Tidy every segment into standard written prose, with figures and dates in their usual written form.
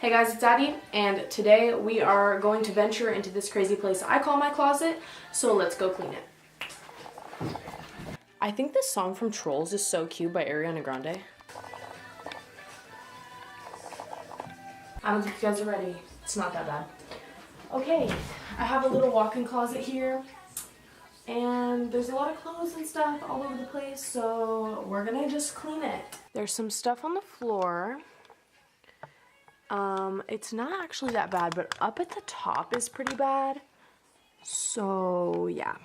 Hey guys, it's Addie, and today we are going to venture into this crazy place I call my closet, so let's go clean it. I think this song from Trolls is so cute by Ariana Grande. I don't think you guys are ready. It's not that bad. Okay, I have a little walk-in closet here, and there's a lot of clothes and stuff all over the place, so we're gonna just clean it. There's some stuff on the floor. It's not actually that bad, but up at the top is pretty bad. So, yeah.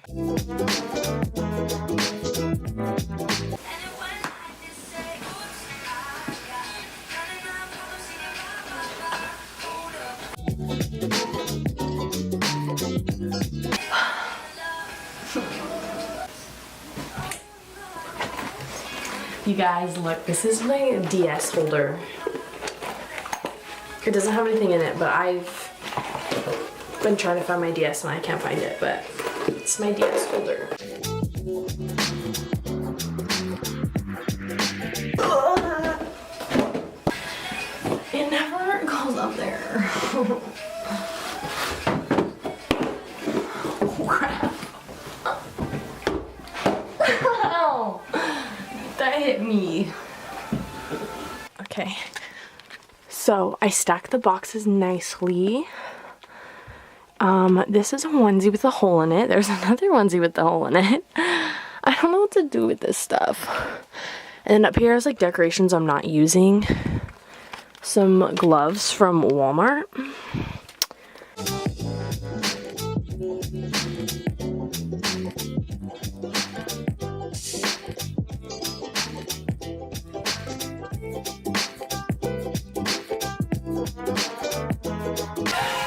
You guys, look, this is my DS holder. It doesn't have anything in it, but I've been trying to find my DS and I can't find it, but it's my DS holder. It never goes up there. Crap. Ow. That hit me. Okay. So I stacked the boxes nicely. This is a onesie with a hole in it. There's another onesie with the hole in it. I don't know what to do with this stuff. And then up here is like decorations I'm not using. Some gloves from Walmart.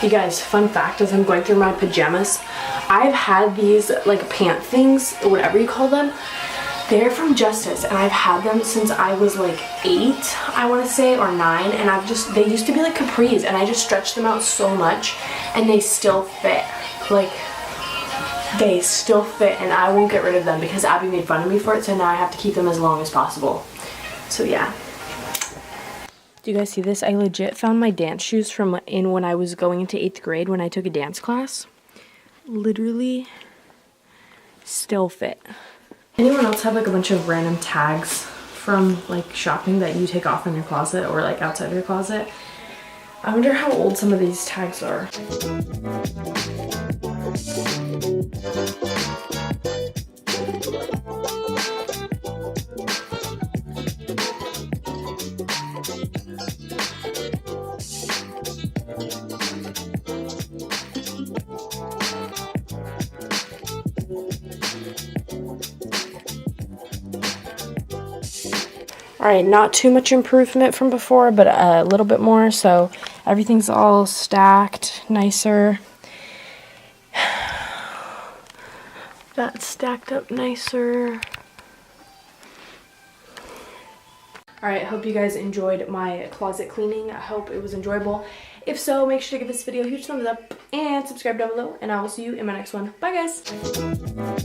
You guys, fun fact, as I'm going through my pajamas, I've had these like pant things, or whatever you call them. They're from Justice, and I've had them since I was like 8, I want to say, or 9, and they used to be like capris, and I just stretched them out so much, and they still fit. Like, they still fit, and I won't get rid of them because Abby made fun of me for it, so now I have to keep them as long as possible. So yeah. Do you guys see this? I legit found my dance shoes from when I was going into 8th grade when I took a dance class. Literally still fit. Anyone else have like a bunch of random tags from like shopping that you take off in your closet or like outside your closet? I wonder how old some of these tags are. Alright, not too much improvement from before, but a little bit more, so everything's all stacked nicer. That's stacked up nicer. Alright, hope you guys enjoyed my closet cleaning. I hope it was enjoyable. If so, make sure to give this video a huge thumbs up and subscribe down below, and I will see you in my next one. Bye guys!